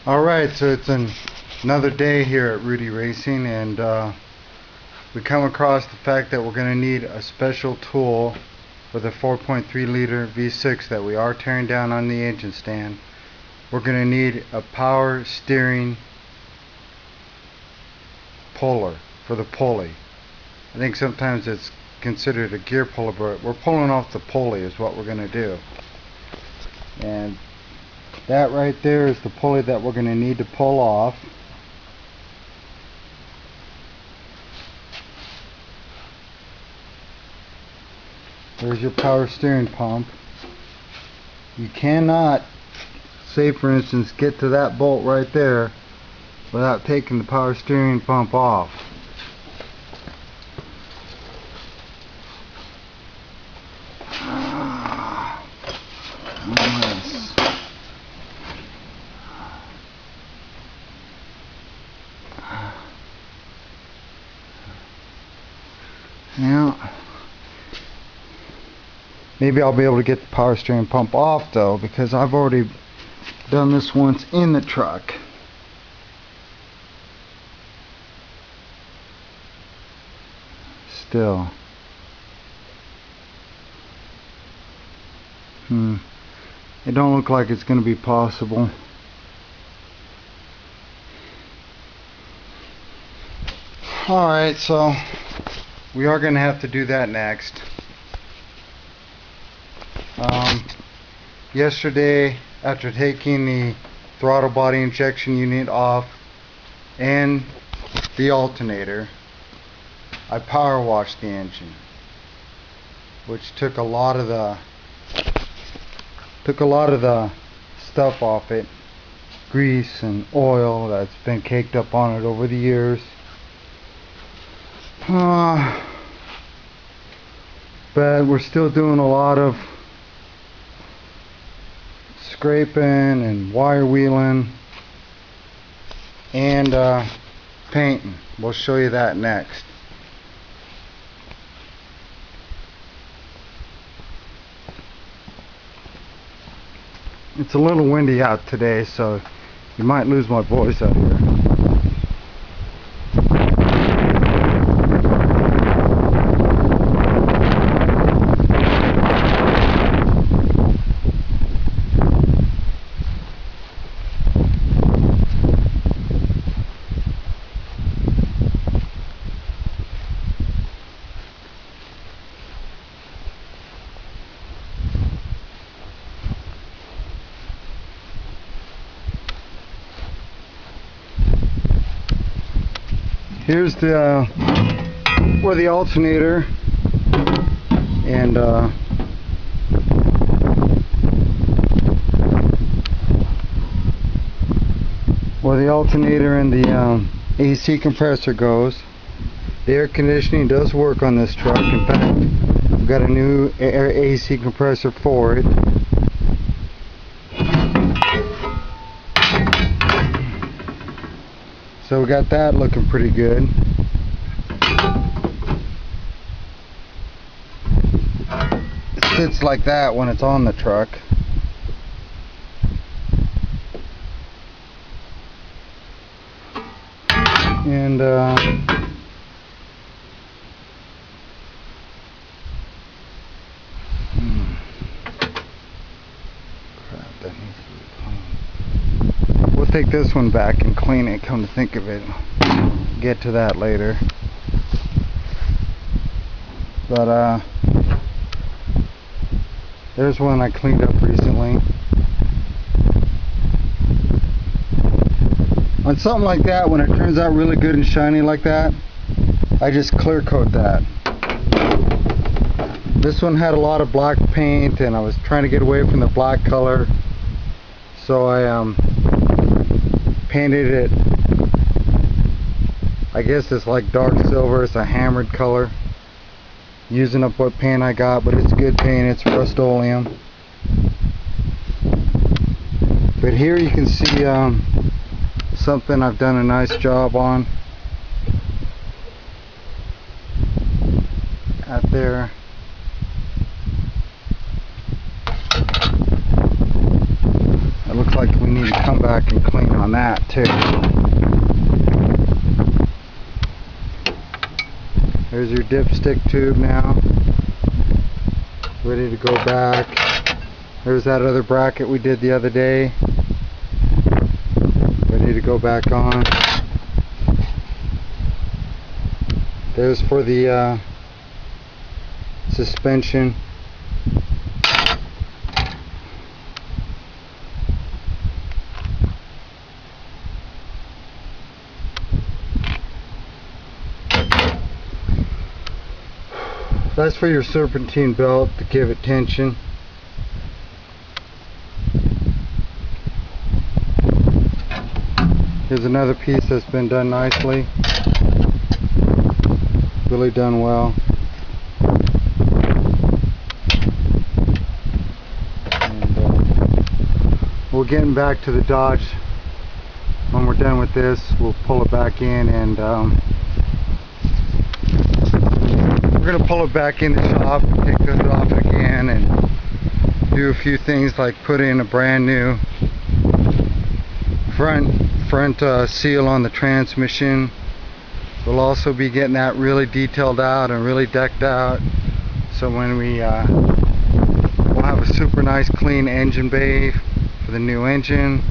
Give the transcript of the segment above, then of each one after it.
Alright, so it's another day here at Rudie Racing, and we come across the fact that we're going to need a special tool for the 4.3 liter V6 that we are tearing down on the engine stand. We're going to need a power steering puller for the pulley. I think sometimes it's considered a gear puller, but we're pulling off the pulley is what we're going to do. And that right there is the pulley that we're going to need to pull off. There's your power steering pump. You cannot, say for instance, get to that bolt right there without taking the power steering pump off. Now, maybe I'll be able to get the power steering pump off though, because I've already done this once in the truck. Still. It don't look like it's going to be possible. Alright, so we are going to have to do that next. Yesterday, after taking the throttle body injection unit off and the alternator, I power washed the engine, which took a lot of the stuff off it, grease and oil that's been caked up on it over the years. But we're still doing a lot of scraping and wire wheeling and painting. We'll show you that next. It's a little windy out today, so you might lose my voice out here. Here's the where the alternator and the AC compressor goes. The air conditioning does work on this truck. In fact, we've got a new AC compressor for it. So we got that looking pretty good. It sits like that when it's on the truck. And crap, that needs to be cleaned. We'll take this one back and clean it, come to think of it. Get to that later. But there's one I cleaned up recently. On something like that, when it turns out really good and shiny like that, I just clear coat that. This one had a lot of black paint and I was trying to get away from the black color, so I painted it, I guess it's like dark silver. It's a hammered color, using up what paint I got, but it's good paint. It's Rust-Oleum. But here you can see something I've done a nice job on out there. It looks like we need need to come back and clean on that too. There's your dipstick tube now, ready to go back. There's that other bracket we did the other day, ready to go back on. There's for the suspension. That's for your serpentine belt to give it tension. Here's another piece that's been done nicely. Really done well. And we're getting back to the Dodge. When we're done with this, we'll pull it back in, and we're going to pull it back in the shop, take this off again, and do a few things like put in a brand new front seal on the transmission. We'll also be getting that really detailed out and really decked out, so when we'll have a super nice clean engine bay for the new engine,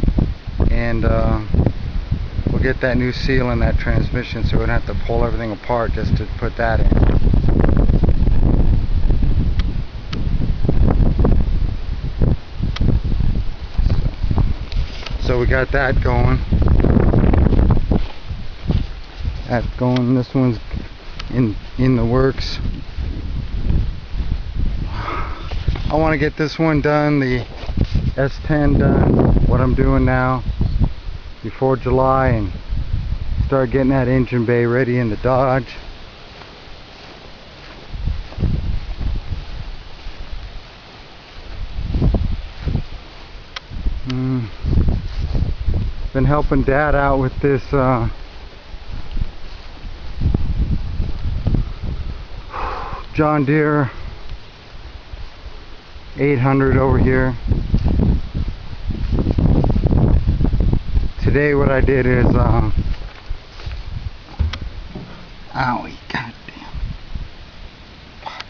and we'll get that new seal in that transmission, so we don't have to pull everything apart just to put that in. So we got that going. This one's in the works. I want to get this one done, the S10 done, what I'm doing now, before July, and start getting that engine bay ready in the Dodge. Been helping Dad out with this John Deere 800 over here. Today what I did is owie, goddamn, fuck.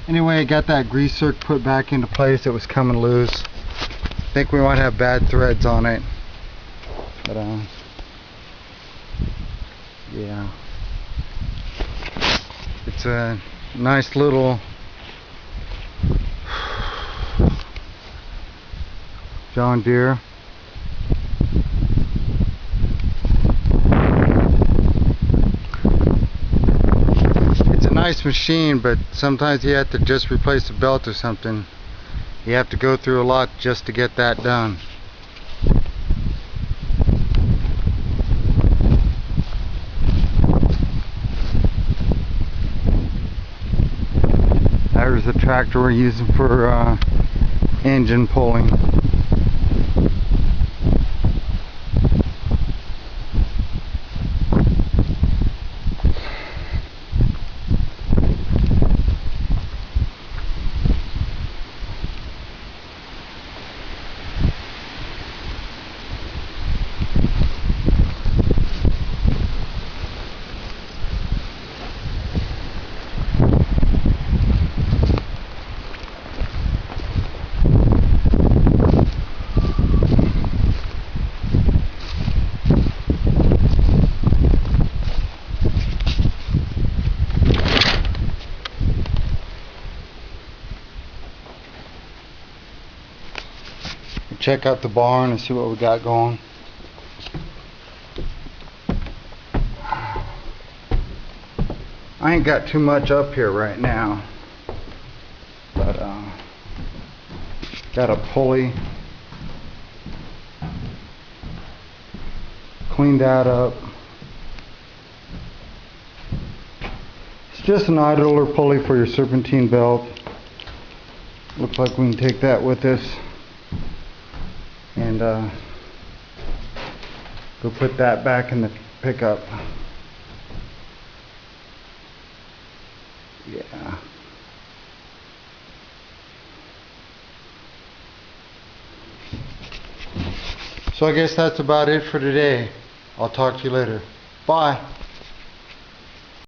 Anyway, I got that grease zerk put back into place. It was coming loose. I think we might have bad threads on it, but yeah, it's a nice little John Deere. It's a nice machine, but sometimes you have to just replace a belt or something. You have to go through a lot just to get that done. There's the tractor we're using for engine pulling. Check out the barn and see what we got going. I ain't got too much up here right now, but got a pulley, cleaned that up. It's just an idler pulley for your serpentine belt. Looks like we can take that with us and go put that back in the pickup. Yeah. So I guess that's about it for today. I'll talk to you later. Bye.